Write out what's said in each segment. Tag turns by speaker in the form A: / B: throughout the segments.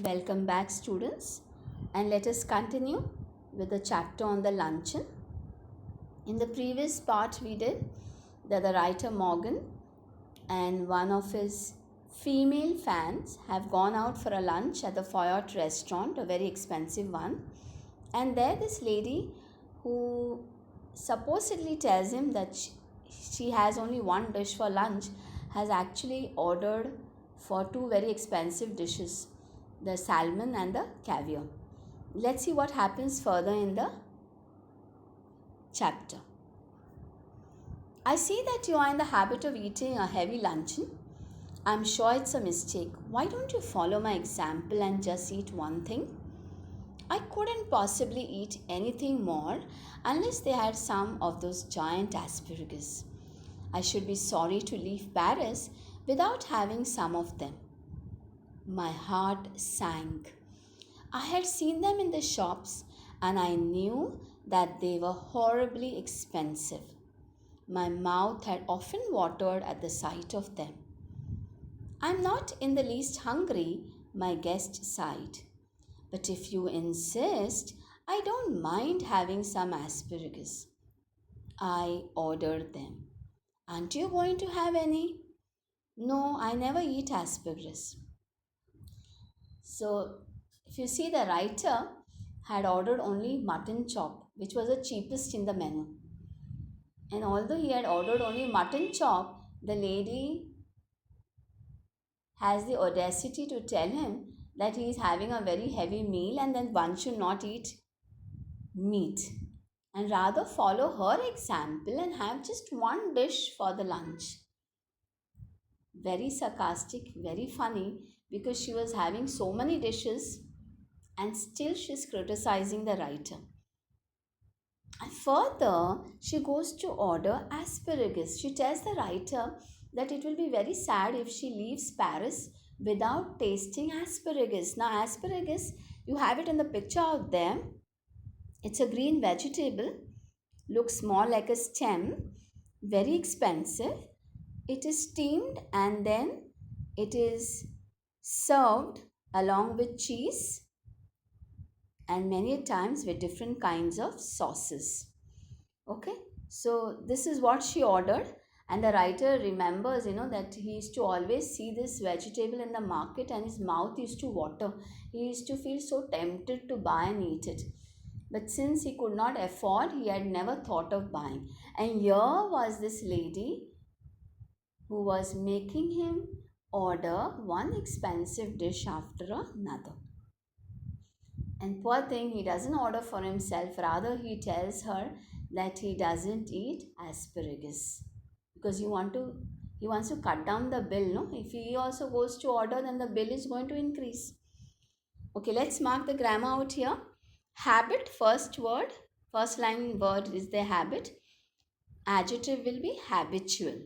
A: Welcome back, students, and let us continue with the chapter on the luncheon. In the previous part, we did that the writer Morgan and one of his female fans have gone out for a lunch at the Foyot restaurant, a very expensive one. And there, this lady who supposedly tells him that she has only one dish for lunch has actually ordered for two very expensive dishes, the salmon and the caviar. Let's see what happens further in the chapter. I see that you are in the habit of eating a heavy luncheon. I'm sure it's a mistake. Why don't you follow my example and just eat one thing? I couldn't possibly eat anything more unless they had some of those giant asparagus. I should be sorry to leave Paris without having some of them. My heart sank. I had seen them in the shops and I knew that they were horribly expensive. My mouth had often watered at the sight of them. I'm not in the least hungry, my guest sighed. But if you insist, I don't mind having some asparagus. I ordered them. Aren't you going to have any? No, I never eat asparagus. So, if you see, the writer had ordered only mutton chop, which was the cheapest in the menu. And although he had ordered only mutton chop, the lady has the audacity to tell him that he is having a very heavy meal and then one should not eat meat and rather follow her example and have just one dish for the lunch. Very sarcastic, very funny because she was having so many dishes and still she's criticizing the writer. And further, she goes to order asparagus. She tells the writer that it will be very sad if she leaves Paris without tasting asparagus. Now, asparagus, you have it in the picture out there. It's a green vegetable, looks more like a stem, very expensive. It is steamed and then it is served along with cheese and many times with different kinds of sauces. Okay, so this is what she ordered, and the writer remembers, that he used to always see this vegetable in the market and his mouth used to water. He used to feel so tempted to buy and eat it. But since he could not afford, he had never thought of buying. And here was this lady who was making him order one expensive dish after another. And poor thing, he doesn't order for himself, rather, he tells her that he doesn't eat asparagus because he wants to cut down the bill. No, if he also goes to order, then the bill is going to increase. Okay, let's mark the grammar out here. Habit, first line word is the habit. Adjective will be habitual.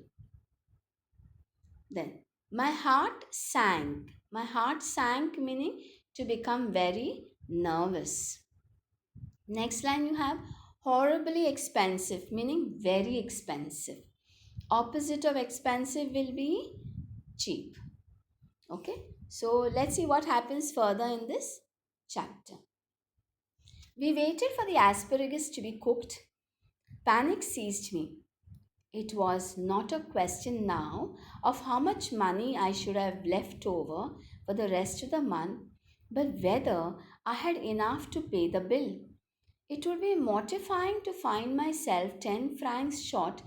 A: Then my heart sank. My heart sank meaning to become very nervous. Next line you have horribly expensive meaning very expensive. Opposite of expensive will be cheap. Okay, so let's see what happens further in this chapter. We waited for the asparagus to be cooked. Panic seized me. It was not a question now of how much money I should have left over for the rest of the month, but whether I had enough to pay the bill. It would be mortifying to find myself 10 francs short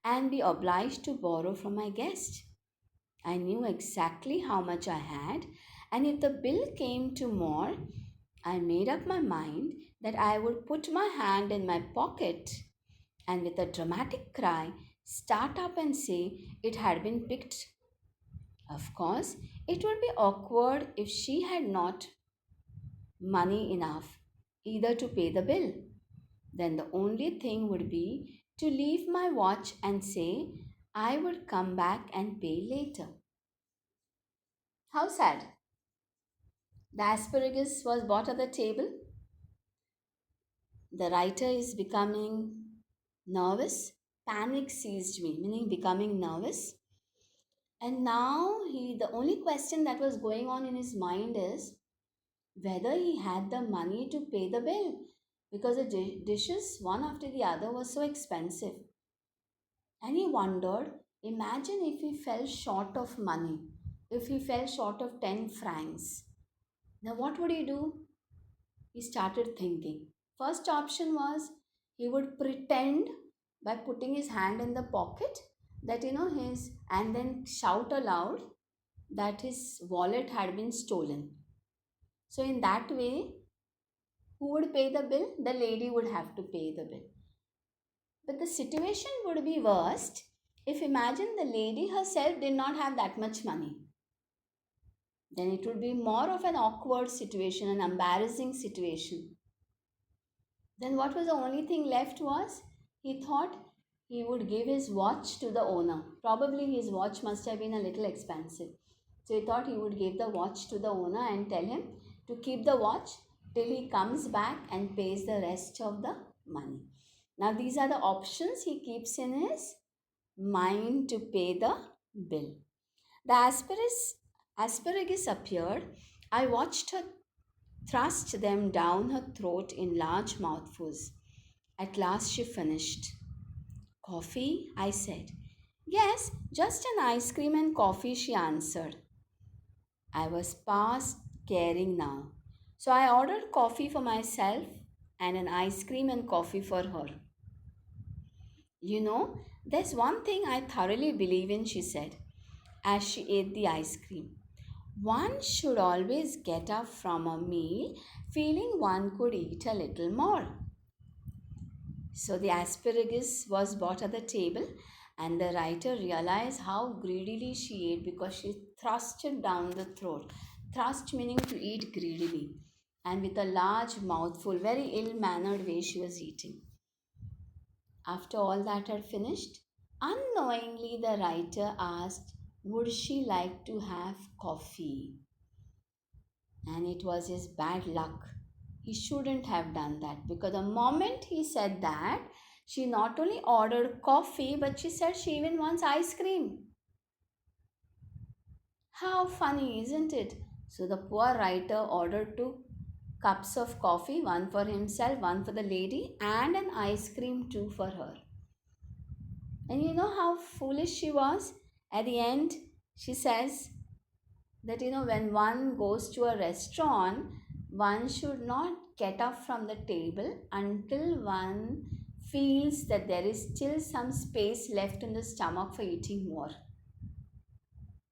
A: and be obliged to borrow from my guest. I knew exactly how much I had, and if the bill came to more, I made up my mind that I would put my hand in my pocket and with a dramatic cry start up and say it had been picked. Of course, it would be awkward if she had not money enough either to pay the bill. Then the only thing would be to leave my watch and say I would come back and pay later. How sad. The asparagus was bought at the table. The writer is becoming nervous. Panic seized me, meaning becoming nervous. And now the only question that was going on in his mind is whether he had the money to pay the bill because the dishes, one after the other, were so expensive. And he wondered, imagine if he fell short of money, if he fell short of 10 francs. Now, what would he do? He started thinking. First option was he would pretend by putting his hand in the pocket that his and then shout aloud that his wallet had been stolen. So, in that way, who would pay the bill? The lady would have to pay the bill. But the situation would be worst if imagine the lady herself did not have that much money. Then it would be more of an awkward situation, an embarrassing situation. Then what was the only thing left was he thought he would give his watch to the owner. Probably his watch must have been a little expensive. So he thought he would give the watch to the owner and tell him to keep the watch till he comes back and pays the rest of the money. Now these are the options he keeps in his mind to pay the bill. The asparagus appeared. I watched her thrust them down her throat in large mouthfuls. At last she finished. Coffee? I said. Yes, just an ice cream and coffee, she answered. I was past caring now. So I ordered coffee for myself and an ice cream and coffee for her. You know, there's one thing I thoroughly believe in, she said, as she ate the ice cream. One should always get up from a meal feeling one could eat a little more. So the asparagus was brought at the table, and the writer realized how greedily she ate because she thrust it down the throat. Thrust meaning to eat greedily, and with a large mouthful, very ill mannered way she was eating. After all that had finished, unknowingly the writer asked, would she like to have coffee? And it was his bad luck. He shouldn't have done that because the moment he said that, she not only ordered coffee but she said she even wants ice cream. How funny, isn't it? So the poor writer ordered 2 cups of coffee, one for himself, one for the lady, and an ice cream too for her. And you know how foolish she was? At the end, she says that when one goes to a restaurant, one should not get up from the table until one feels that there is still some space left in the stomach for eating more.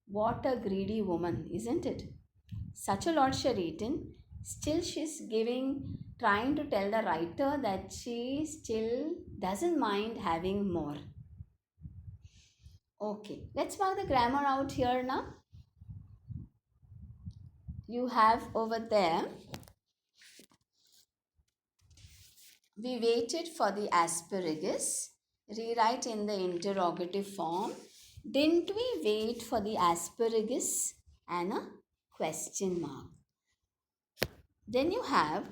A: What a greedy woman, isn't it? Such a lot she had eaten. Still, she's trying to tell the writer that she still doesn't mind having more. Okay, let's mark the grammar out here now. You have over there, we waited for the asparagus. Rewrite in the interrogative form. Didn't we wait for the asparagus? And a question mark. Then you have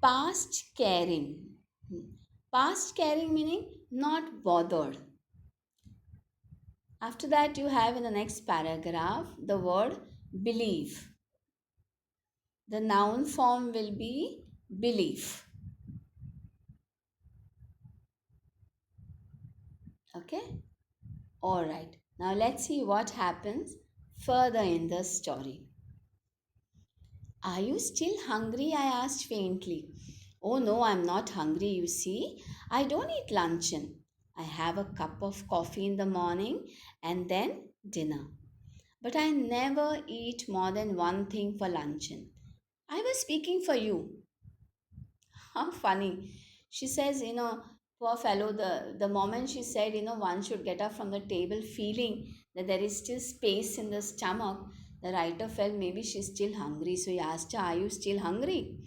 A: past caring. Past caring meaning not bothered. After that, you have in the next paragraph the word believe. The noun form will be belief. Okay? Alright. Now let's see what happens further in the story. Are you still hungry? I asked faintly. Oh no, I'm not hungry, you see. I don't eat luncheon. I have a cup of coffee in the morning and then dinner. But I never eat more than one thing for luncheon. I was speaking for you. How funny. She says, poor fellow, the moment she said, one should get up from the table feeling that there is still space in the stomach, the writer felt maybe she's still hungry. So he asked her, are you still hungry?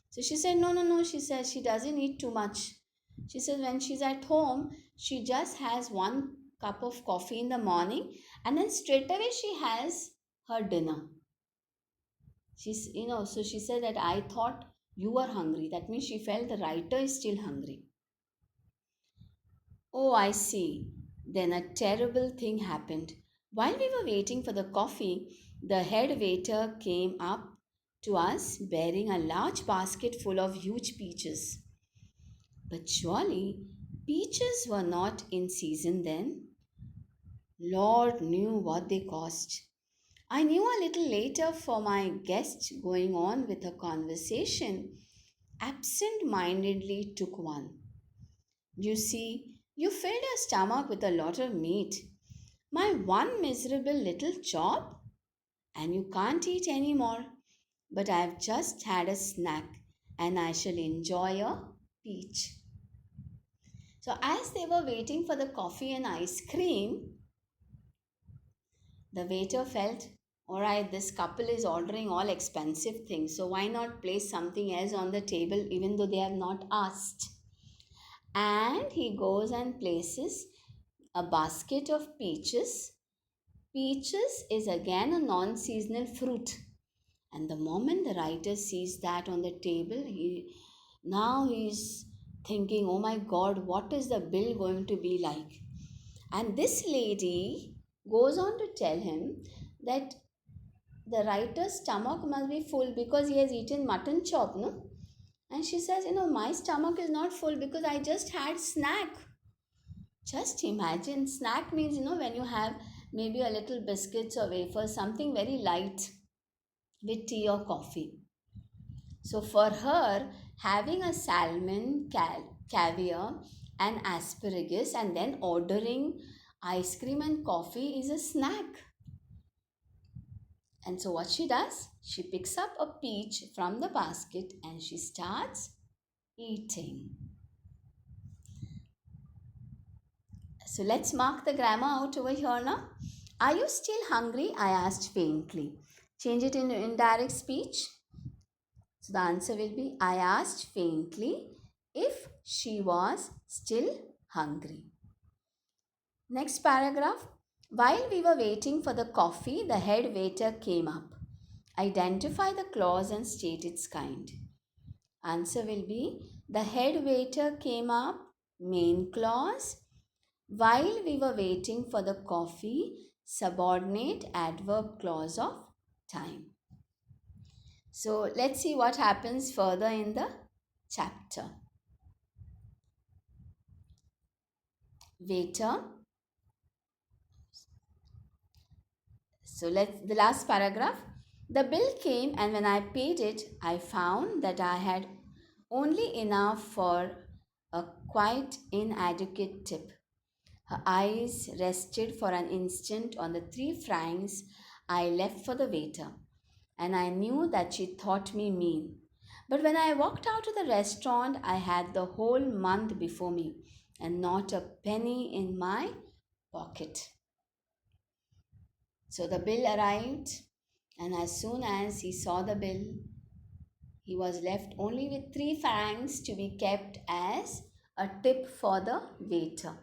A: So she said, no, no, no. She says she doesn't eat too much. She says when she's at home, she just has 1 cup of coffee in the morning and then straight away she has her dinner. So she said that I thought you were hungry. That means she felt the writer is still hungry. Oh, I see. Then a terrible thing happened. While we were waiting for the coffee, The head waiter came up to us bearing a large basket full of huge peaches. But surely peaches were not in season then. Lord knew what they cost. I knew a little later for my guest going on with a conversation absent mindedly took one. You see, you filled your stomach with a lot of meat. My one miserable little chop, and you can't eat any more. But I've just had a snack and I shall enjoy a peach. So, as they were waiting for the coffee and ice cream, the waiter felt, all right, this couple is ordering all expensive things, so why not place something else on the table even though they have not asked? And he goes and places a basket of peaches. Peaches is again a non seasonal fruit. And the moment the writer sees that on the table, he's thinking, oh my God, what is the bill going to be like? And this lady goes on to tell him that the writer's stomach must be full because he has eaten mutton chop, no? And she says, my stomach is not full because I just had snack. Just imagine, snack means, when you have maybe a little biscuits or wafers, something very light with tea or coffee. So for her, having a salmon, caviar, and asparagus, and then ordering ice cream and coffee is a snack. And so what she does, she picks up a peach from the basket and she starts eating. So let's mark the grammar out over here now. Are you still hungry? I asked faintly. Change it into indirect speech. So the answer will be I asked faintly if she was still hungry. Next paragraph. While we were waiting for the coffee, the head waiter came up. Identify the clause and state its kind. Answer will be the head waiter came up, main clause. While we were waiting for the coffee, subordinate adverb clause of time. So let's see what happens further in the chapter. Waiter. So let's the last paragraph. The bill came and when I paid it, I found that I had only enough for a quite inadequate tip. Her eyes rested for an instant on the 3 francs I left for the waiter, and I knew that she thought me mean. But when I walked out of the restaurant, I had the whole month before me and not a penny in my pocket. So the bill arrived, and as soon as he saw the bill, he was left only with 3 francs to be kept as a tip for the waiter.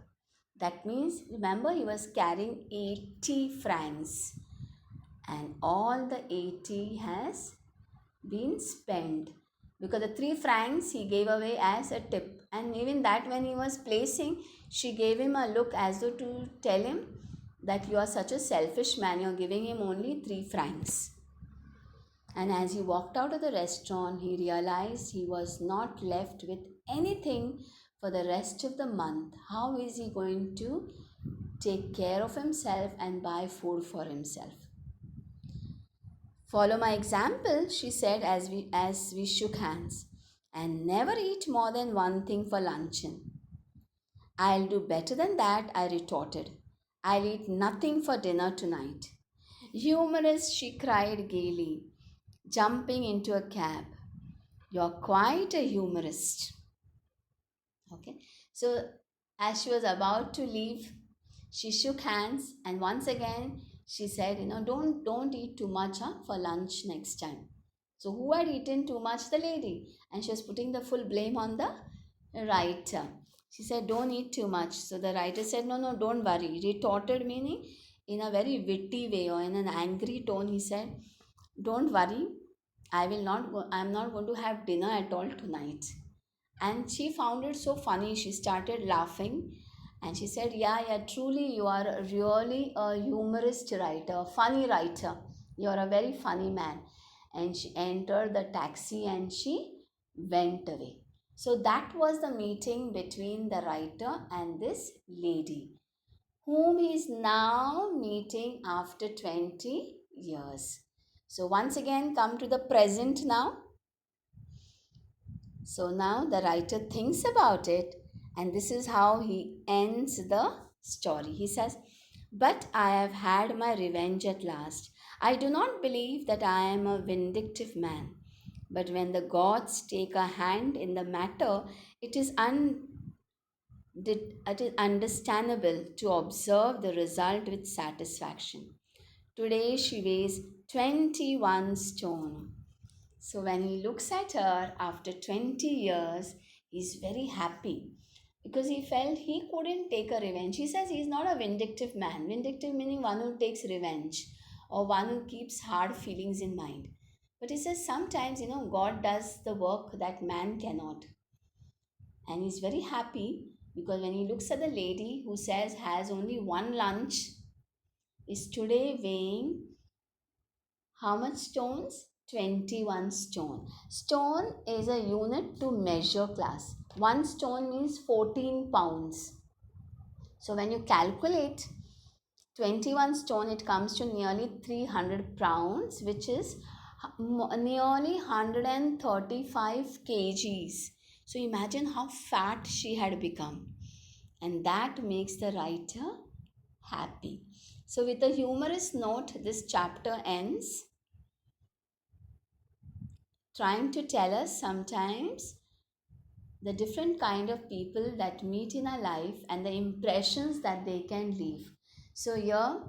A: That means, remember, he was carrying 80 francs, and all the 80 has been spent because the 3 francs he gave away as a tip. And even that, when he was placing, she gave him a look as though to tell him that you are such a selfish man, you're giving him only 3 francs. And as he walked out of the restaurant, he realized he was not left with anything for the rest of the month. How is he going to take care of himself and buy food for himself? Follow my example, she said as we shook hands, and never eat more than one thing for luncheon. I'll do better than that, I retorted. I'll eat nothing for dinner tonight. Humorous, she cried gaily, jumping into a cab. You're quite a humorist. Okay, so as she was about to leave, she shook hands and once again she said, don't eat too much for lunch next time. So who had eaten too much? The lady. And she was putting the full blame on the writer. She said, don't eat too much. So the writer said, no, don't worry. Retorted, meaning in a very witty way or in an angry tone, he said, don't worry. I'm not going to have dinner at all tonight. And she found it so funny. She started laughing and she said, yeah, truly you are really a humorist writer, a funny writer. You're a very funny man. And she entered the taxi and she went away. So that was the meeting between the writer and this lady, whom he is now meeting after 20 years. So once again, come to the present now. So now the writer thinks about it, and this is how he ends the story. He says, "But I have had my revenge at last. I do not believe that I am a vindictive man. But when the gods take a hand in the matter, it is, it is understandable to observe the result with satisfaction. Today she weighs 21 stone. So when he looks at her after 20 years, he's very happy because he felt he couldn't take a revenge. He says he's not a vindictive man. Vindictive meaning one who takes revenge or one who keeps hard feelings in mind. But he says sometimes, God does the work that man cannot. And he's very happy because when he looks at the lady who says has only one lunch, is today weighing how much stones? 21 stone. Stone is a unit to measure class. One stone means 14 pounds. So when you calculate 21 stone, it comes to nearly 300 pounds, which is nearly 135 kgs. So imagine how fat she had become. And that makes the writer happy. So with a humorous note, this chapter ends, trying to tell us sometimes the different kind of people that meet in our life and the impressions that they can leave. So here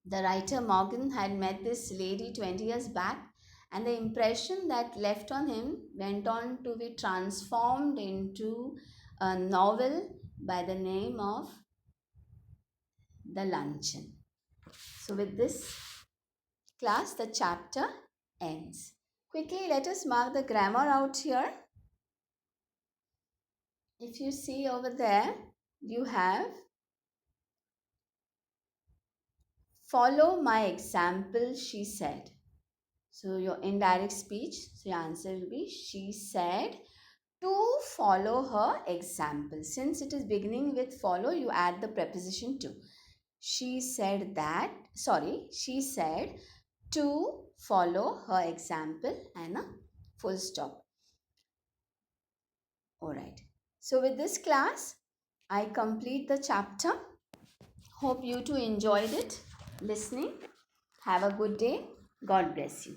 A: the writer Morgan had met this lady 20 years back, and the impression that left on him went on to be transformed into a novel by the name of The Luncheon. So with this class, the chapter ends. Quickly, let us mark the grammar out here. If you see over there, you have follow my example, she said. So your indirect speech, so your answer will be she said to follow her example. Since it is beginning with follow, you add the preposition to. She said that, she said to follow her example and a full stop. Alright. So with this class, I complete the chapter. Hope you too enjoyed it listening. Have a good day. God bless you.